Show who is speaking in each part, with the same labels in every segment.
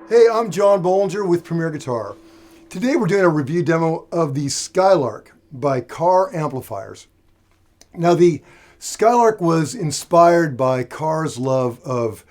Speaker 1: Hey, I'm John Bollinger with Premier Guitar. Today we're doing a review demo of the Skylark by Carr amplifiers. Now the Skylark was inspired by Carr's love of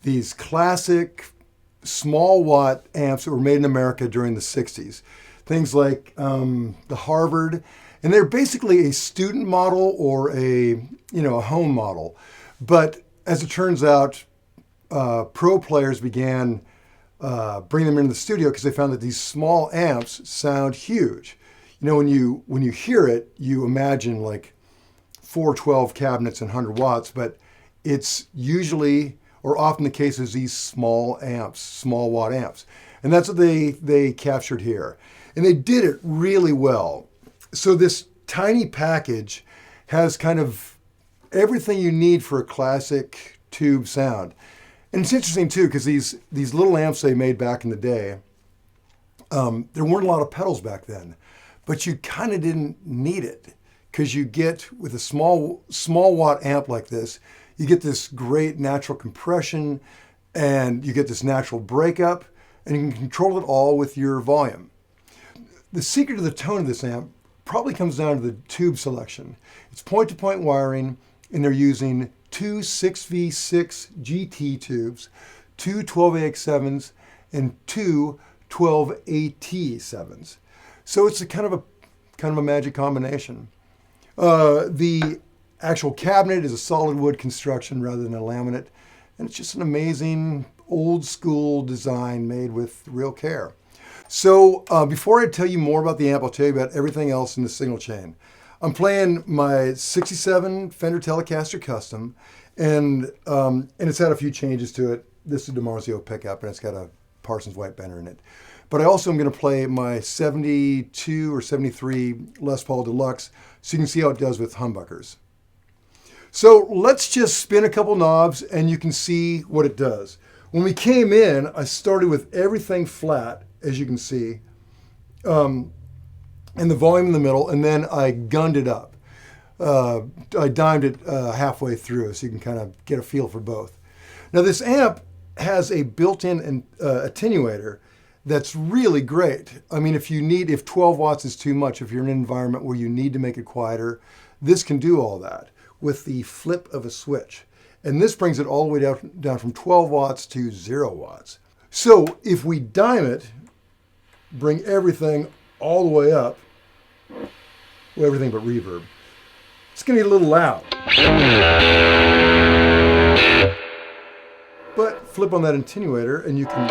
Speaker 1: these classic small watt amps that were made in America during the 60s. Things like the Harvard, and they're basically a student model or a home model. But as it turns out, pro players began bring them into the studio because they found that these small amps sound huge. You know, when you hear it, you imagine like 412 cabinets and 100 watts, but it's usually or often the case is these small amps, small watt amps. And that's what they captured here. And they did it really well. So this tiny package has kind of everything you need for a classic tube sound. And it's interesting too, because these little amps they made back in the day, there weren't a lot of pedals back then, but you kind of didn't need it, because you get, with a small watt amp like this, you get this great natural compression, and you get this natural breakup, and you can control it all with your volume. The secret of the tone of this amp probably comes down to the tube selection. It's point-to-point wiring, and they're using two 6V6 GT tubes, two 12AX7s, and two 12AT7s. So it's a kind of a magic combination. The actual cabinet is a solid wood construction rather than a laminate, and it's just an amazing old school design made with real care. So before I tell you more about the amp, I'll tell you about everything else in the signal chain. I'm playing my 67 Fender Telecaster Custom, and it's had a few changes to it. This is a DiMarzio pickup, and it's got a Parsons white bender in it. But I also am going to play my 72 or 73 Les Paul Deluxe, so you can see how it does with humbuckers. So let's just spin a couple knobs, and you can see what it does. When we came in, I started with everything flat, as you can see. And the volume in the middle, and then I gunned it up. I dimed it halfway through, so you can kind of get a feel for both. Now this amp has a built-in attenuator that's really great. I mean, if 12 watts is too much, if you're in an environment where you need to make it quieter, this can do all that with the flip of a switch. And this brings it all the way down from 12 watts to 0 watts. So if we dime it, bring everything all the way up, well, everything but reverb, it's going to get a little loud. But flip on that attenuator and you can...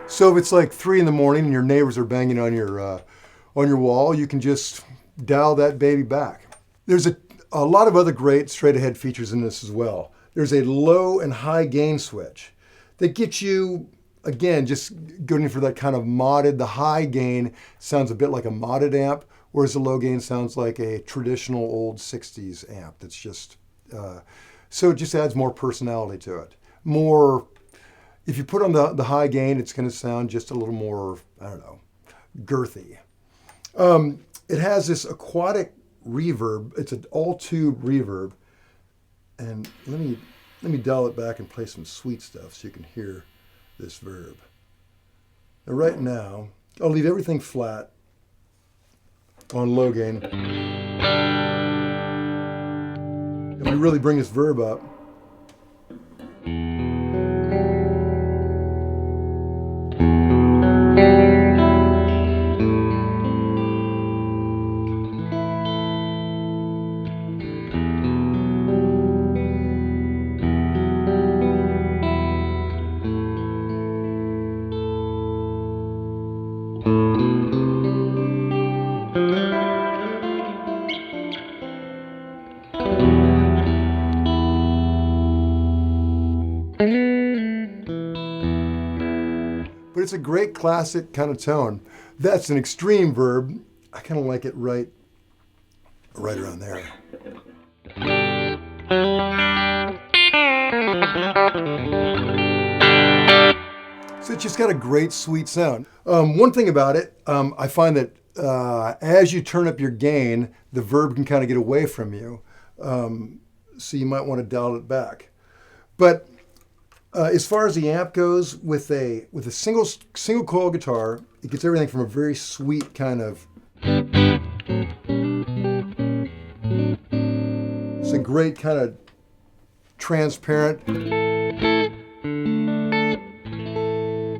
Speaker 1: So if it's like 3 in the morning and your neighbors are banging on your wall, you can just dial that baby back. There's a lot of other great straight ahead features in this as well. There's a low and high gain switch that gets you, again, just going for that kind of modded. The high gain sounds a bit like a modded amp, whereas the low gain sounds like a traditional old 60s amp. That's just, so it just adds more personality to it. More. If you put on the high gain, it's going to sound just a little more, I don't know, girthy. It has this aquatic reverb. It's an all-tube reverb. And let me dial it back and play some sweet stuff so you can hear this verb. Now right now, I'll leave everything flat on low gain. If we really bring this verb up, But it's a great classic kind of tone. That's an extreme verb. I kind of like it right around there. So it's just got a great sweet sound. One thing about it, I find that as you turn up your gain, the verb can kind of get away from you. So you might want to dial it back. But as far as the amp goes, with a single coil guitar, it gets everything from a very sweet kind of. It's a great kind of transparent,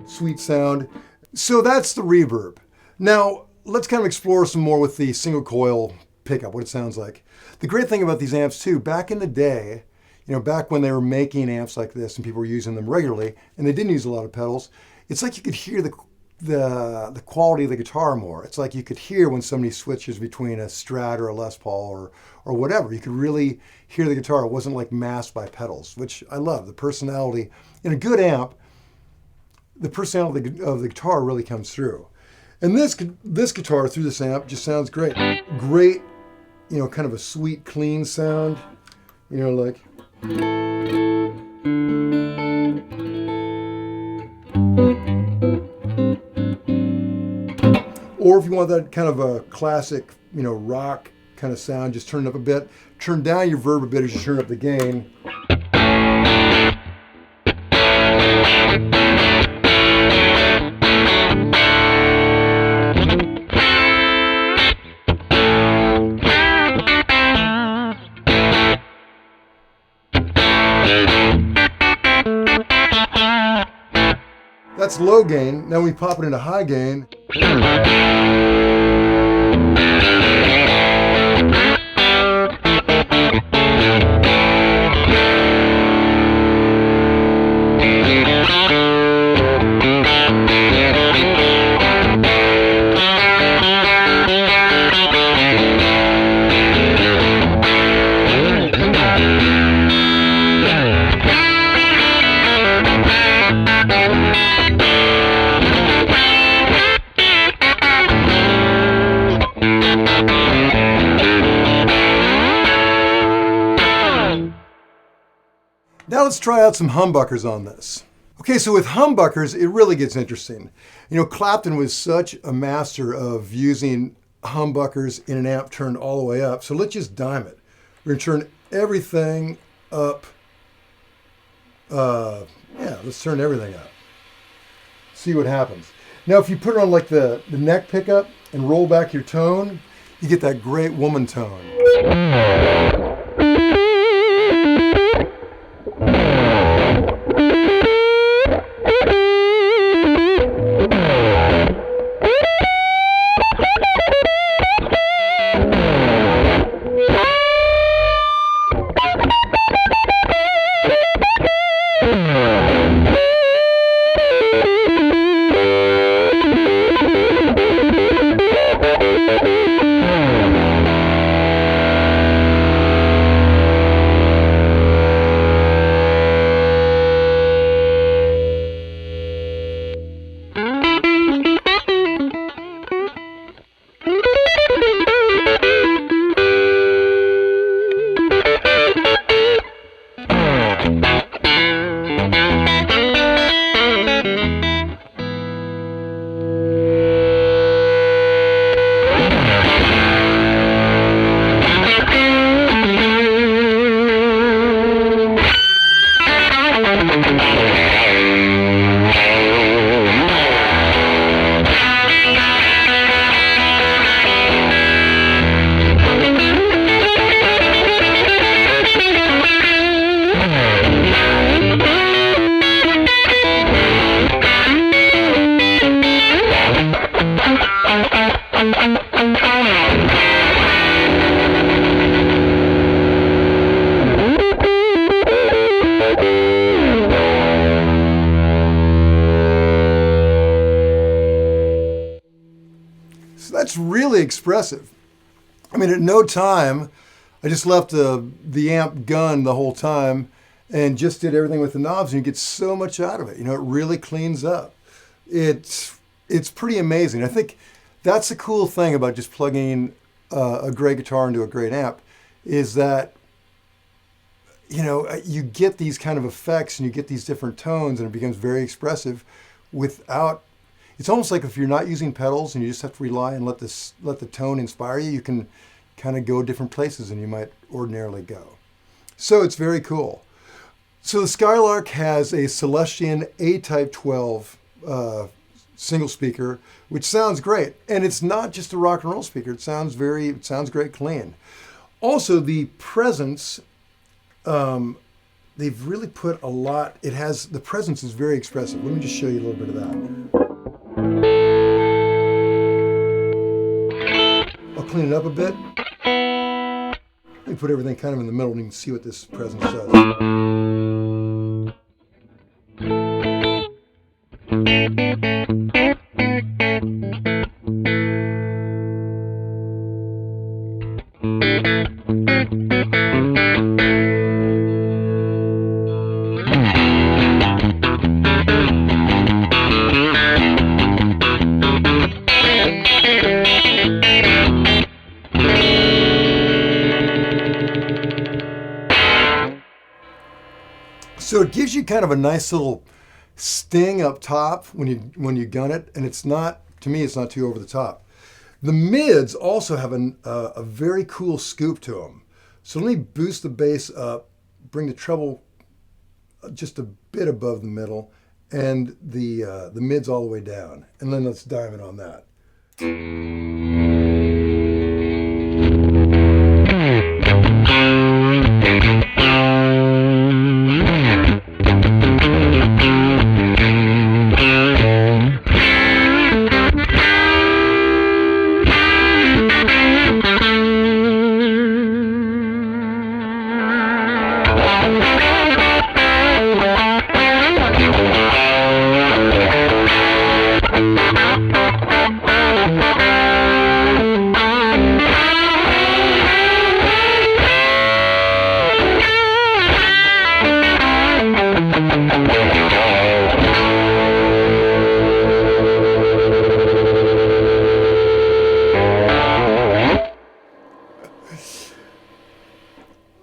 Speaker 1: sweet sound. So that's the reverb. Now let's kind of explore some more with the single coil pickup, what it sounds like. The great thing about these amps too, back in the day, back when they were making amps like this and people were using them regularly, and they didn't use a lot of pedals, it's like you could hear the quality of the guitar more. It's like you could hear when somebody switches between a Strat or a Les Paul or whatever. You could really hear the guitar. It wasn't like masked by pedals, which I love. The personality in a good amp, the personality of the guitar really comes through. And this guitar through this amp just sounds great. Great, kind of a sweet, clean sound. Like. Or if you want that kind of a classic, rock kind of sound, just turn it up a bit. Turn down your verb a bit as you turn up the gain. That's low gain. Now we pop it into high gain. Now let's try out some humbuckers on this. Okay, so with humbuckers, it really gets interesting. Clapton was such a master of using humbuckers in an amp turned all the way up. So let's just dime it. We're gonna turn everything up. Let's turn everything up. See what happens. Now, if you put it on like the neck pickup and roll back your tone, you get that great woman tone. So that's really expressive. I mean, at no time, I just left the amp gun the whole time, and just did everything with the knobs, and you get so much out of it. You know, it really cleans up. It's pretty amazing. I think that's the cool thing about just plugging a great guitar into a great amp, is that, you know, you get these kind of effects and you get these different tones, and it becomes very expressive without, it's almost like if you're not using pedals and you just have to rely and let the tone inspire you, you can kind of go different places than you might ordinarily go. So it's very cool. So the Skylark has a Celestion A-type 12 single speaker, which sounds great. And it's not just a rock and roll speaker. It sounds great clean. Also, the presence, they've really put a lot, the presence is very expressive. Let me just show you a little bit of that. I'll clean it up a bit. Let me put everything kind of in the middle and you can see what this presence does. So it gives you kind of a nice little sting up top when you gun it, and it's not, to me, it's not too over the top. The mids also have a very cool scoop to them. So let me boost the bass up, bring the treble just a bit above the middle, and the mids all the way down. And then let's dive in on that.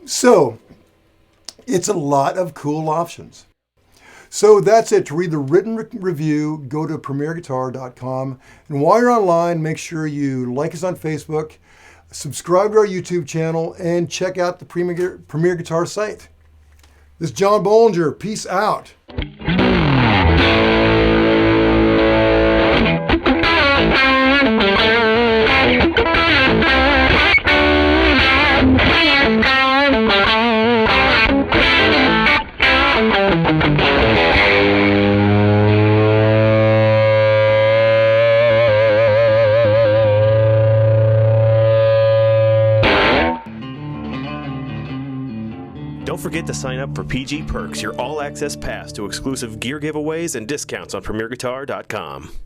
Speaker 1: So it's a lot of cool options. So that's it. To read the written review, go to premierguitar.com. And while you're online, make sure you like us on Facebook, subscribe to our YouTube channel, and check out the Premier Guitar site. This is John Bollinger. Peace out.
Speaker 2: Don't forget to sign up for PG Perks, your all-access pass to exclusive gear giveaways and discounts on PremierGuitar.com.